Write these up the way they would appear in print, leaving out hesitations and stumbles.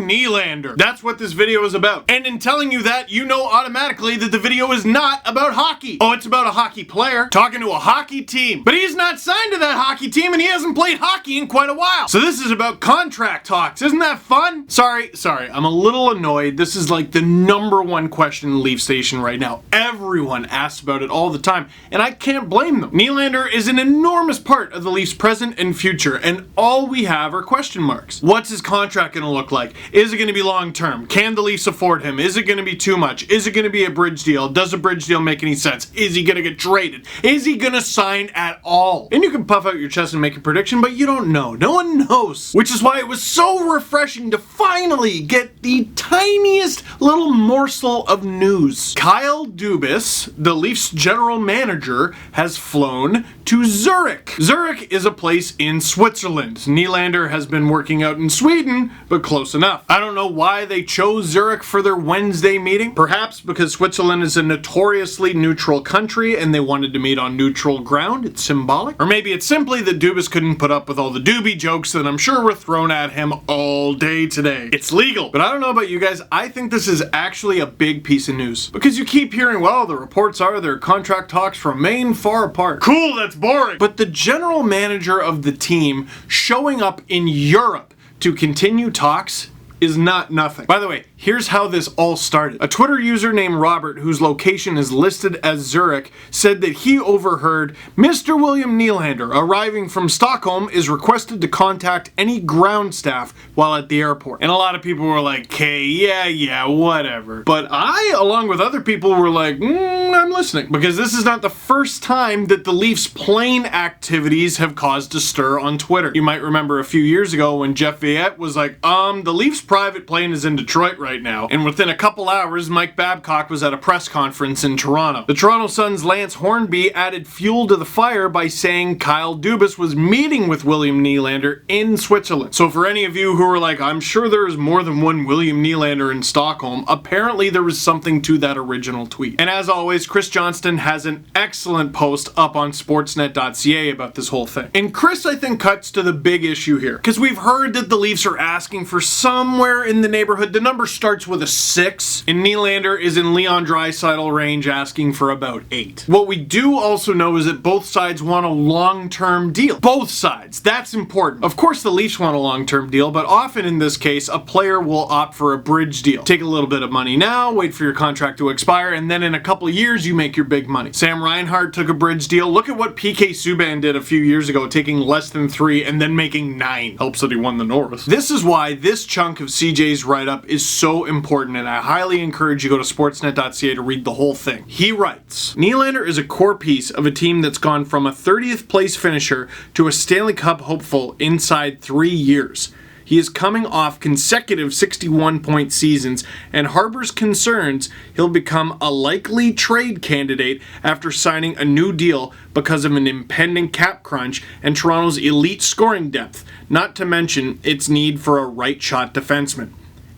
William Nylander. That's what this video is about. And in telling you that, you know automatically that the video is not about hockey. Oh, it's about a hockey player talking to a hockey team. But he's not signed to that hockey team and he hasn't played hockey in quite a while. So this is about contract talks. Isn't that fun? Sorry, I'm a little annoyed. This is like the #1 question in Leaf Station right now. Everyone asks about it all the time, and I can't blame them. Nylander is an enormous part of the Leafs' present and future, and all we have are question marks. What's his contract going to look like? Is it going to be long-term? Can the Leafs afford him? Is it going to be too much? Is it going to be a bridge deal? Does a bridge deal make any sense? Is he going to get traded? Is he going to sign at all? And you can puff out your chest and make a prediction, but you don't know. No one knows. Which is why it was so refreshing to finally get the tiniest little morsel of news. Kyle Dubas, the Leafs general manager, has flown to Zurich. Zurich is a place in Switzerland. Nylander has been working out in Sweden, but close enough. I don't know why they chose Zurich for their Wednesday meeting. Perhaps because Switzerland is a notoriously neutral country and they wanted to meet on neutral ground. It's symbolic. Or maybe it's simply that Dubas couldn't put up with all the doobie jokes that I'm sure were thrown at him all day today. It's legal. But I don't know about you guys, I think this is actually a big piece of news. Because you keep hearing, well, the reports are their contract talks remain far apart. Cool, that's boring. But the general manager of the team showing up in Europe to continue talks is not nothing. By the way, here's how this all started. A Twitter user named Robert, whose location is listed as Zurich, said that he overheard Mr. William Nylander, arriving from Stockholm, is requested to contact any ground staff while at the airport. And a lot of people were like, okay, yeah, whatever. But I, along with other people, were like, I'm listening. Because this is not the first time that the Leafs' plane activities have caused a stir on Twitter. You might remember a few years ago when Jeff Viette was like, the Leafs' private plane is in Detroit right now. And within a couple hours, Mike Babcock was at a press conference in Toronto. The Toronto Sun's Lance Hornby added fuel to the fire by saying Kyle Dubas was meeting with William Nylander in Switzerland. So for any of you who are like, I'm sure there is more than one William Nylander in Stockholm, apparently there was something to that original tweet. And as always, Chris Johnston has an excellent post up on sportsnet.ca about this whole thing. And Chris, I think, cuts to the big issue here. Because we've heard that the Leafs are asking for somewhere in the neighborhood. The number starts with a 6, and Nylander is in Leon Draisaitl range asking for about 8. What we do also know is that both sides want a long-term deal. Both sides. That's important. Of course the Leafs want a long-term deal, but often in this case, a player will opt for a bridge deal. Take a little bit of money now, wait for your contract to expire, and then in a couple of years, you make your big money. Sam Reinhart took a bridge deal. Look at what PK Subban did a few years ago, taking less than 3 and then making 9. Helps that he won the North. This is why this chunk of CJ's write-up is so important, and I highly encourage you to go to sportsnet.ca to read the whole thing. He writes, Nylander is a core piece of a team that's gone from a 30th place finisher to a Stanley Cup hopeful inside 3 years. He is coming off consecutive 61-point seasons and harbors concerns he'll become a likely trade candidate after signing a new deal because of an impending cap crunch and Toronto's elite scoring depth, not to mention its need for a right-shot defenseman.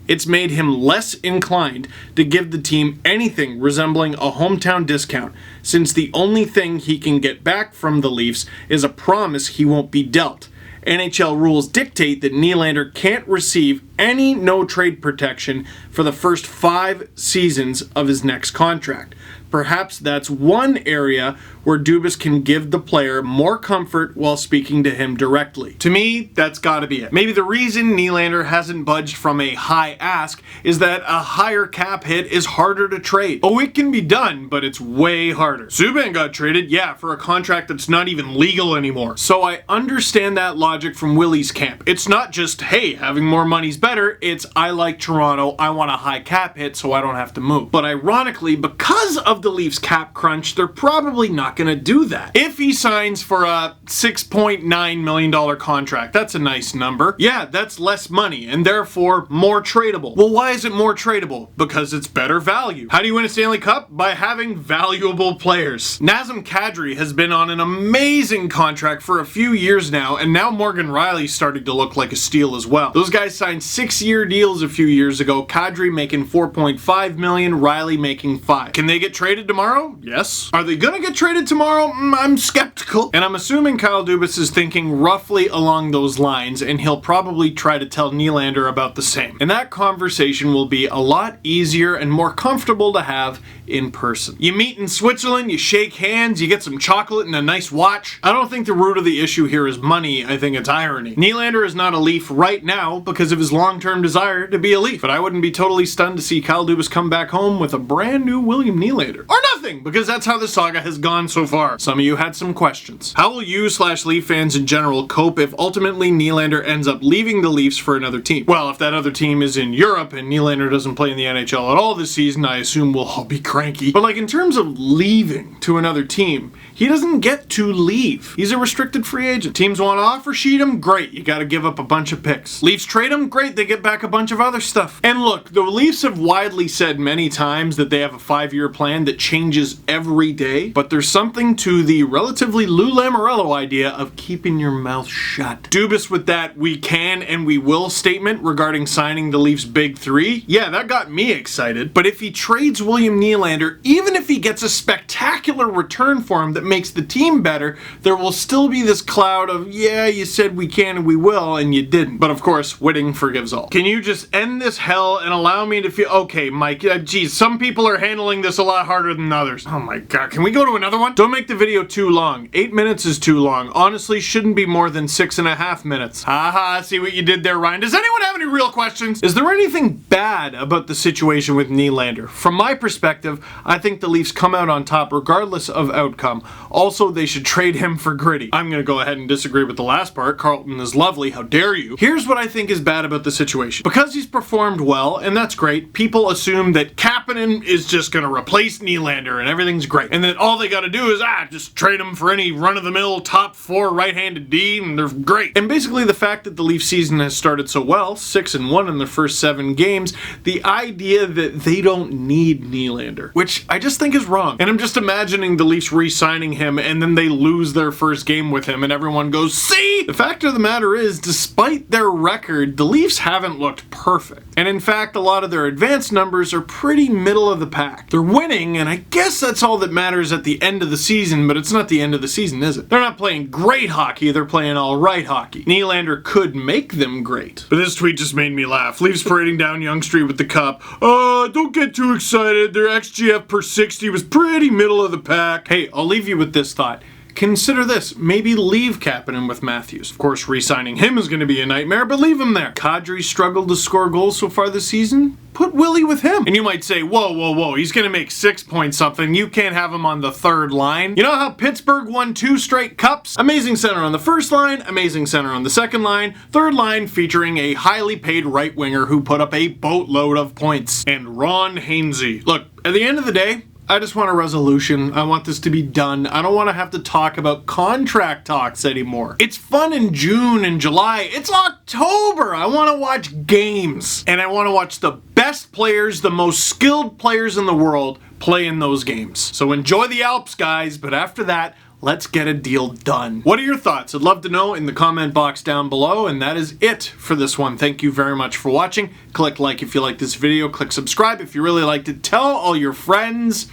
It's made him less inclined to give the team anything resembling a hometown discount, since the only thing he can get back from the Leafs is a promise he won't be dealt. NHL rules dictate that Nylander can't receive any no-trade protection for the first 5 seasons of his next contract. Perhaps that's one area where Dubas can give the player more comfort while speaking to him directly. To me, that's gotta be it. Maybe the reason Nylander hasn't budged from a high ask is that a higher cap hit is harder to trade. Oh, it can be done, but it's way harder. Subban got traded, yeah, for a contract that's not even legal anymore. So I understand that logic from Willy's camp. It's not just, hey, having more money's better, it's I like Toronto, I want a high cap hit so I don't have to move. But ironically, because of the Leafs cap crunch, they're probably not going to do that. If he signs for a $6.9 million contract, that's a nice number. Yeah, that's less money and therefore more tradable. Well, why is it more tradable? Because it's better value. How do you win a Stanley Cup? By having valuable players. Nazem Kadri has been on an amazing contract for a few years now, and now Morgan Riley's starting to look like a steal as well. Those guys signed 6-year deals a few years ago, Kadri making $4.5 million, Riley making $5 million. Can they get traded tomorrow? Yes. Are they gonna get traded tomorrow? I'm skeptical. And I'm assuming Kyle Dubas is thinking roughly along those lines, and he'll probably try to tell Nylander about the same. And that conversation will be a lot easier and more comfortable to have in person. You meet in Switzerland, you shake hands, you get some chocolate and a nice watch. I don't think the root of the issue here is money, I think it's irony. Nylander is not a Leaf right now because of his long-term desire to be a Leaf, but I wouldn't be totally stunned to see Kyle Dubas come back home with a brand new William Nylander. Or nothing, because that's how the saga has gone so far. Some of you had some questions. How will you/Leaf fans in general cope if ultimately Nylander ends up leaving the Leafs for another team? Well, if that other team is in Europe and Nylander doesn't play in the NHL at all this season, I assume we'll all be cranky. But like in terms of leaving to another team, he doesn't get to leave. He's a restricted free agent. Teams want to offer sheet him, great, you gotta give up a bunch of picks. Leafs trade him, great, they get back a bunch of other stuff. And look, the Leafs have widely said many times that they have a 5-year plan that changes every day, but there's something to the relatively Lou Lamoriello idea of keeping your mouth shut. Dubas with that "we can and we will" statement regarding signing the Leafs' big three, yeah, that got me excited. But if he trades William Nylander, even if he gets a spectacular return for him that makes the team better, there will still be this cloud of, yeah, you said we can and we will, and you didn't. But of course, witting forgives all. Can you just end this hell and allow me to feel, okay, Mike, geez, some people are handling this a lot harder than others. Oh my god, can we go to another one? Don't make the video too long. 8 minutes is too long. Honestly, shouldn't be more than 6.5 minutes. Haha, see what you did there, Ryan. Does anyone have any real questions? Is there anything bad about the situation with Nylander? From my perspective, I think the Leafs come out on top regardless of outcome. Also, they should trade him for Gritty. I'm gonna go ahead and disagree with the last part. Carlton is lovely, how dare you. Here's what I think is bad about the situation. Because he's performed well, and that's great, people assume that Kapanen is just gonna replace Nylander and everything's great. And that all they gotta do is, just trade him for any run-of-the-mill top 4 right-handed D and they're great. And basically the fact that the Leaf season has started so well, 6-1 in their first 7 games, the idea that they don't need Nylander, which I just think is wrong. And I'm just imagining the Leafs re-signing him and then they lose their first game with him and everyone goes, see? The fact of the matter is, despite their record, the Leafs haven't looked perfect. And in fact, a lot of their advanced numbers are pretty middle of the pack. They're winning, and I guess that's all that matters at the end of the season, but it's not the end of the season, is it? They're not playing great hockey, they're playing alright hockey. Nylander could make them great. But this tweet just made me laugh. Leafs parading down Yonge Street with the cup. Don't get too excited. Their XGF per 60 was pretty middle of the pack. Hey, I'll leave you with this thought. Consider this, maybe leave Kapanen with Matthews. Of course, re-signing him is going to be a nightmare, but leave him there. Kadri struggled to score goals so far this season. Put Willy with him. And you might say, whoa, he's going to make 6 point something. You can't have him on the third line. You know how Pittsburgh won 2 straight cups? Amazing center on the first line, amazing center on the second line, third line featuring a highly paid right winger who put up a boatload of points. And Ron Hainsey. Look, at the end of the day, I just want a resolution. I want this to be done. I don't want to have to talk about contract talks anymore. It's fun in June and July. It's October. I want to watch games. And I want to watch the best players, the most skilled players in the world play in those games. So enjoy the Alps, guys. But after that, let's get a deal done. What are your thoughts? I'd love to know in the comment box down below, and that is it for this one. Thank you very much for watching. Click like if you like this video. Click subscribe if you really liked it. Tell all your friends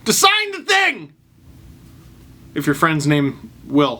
to sign the thing! If your friend's name Will.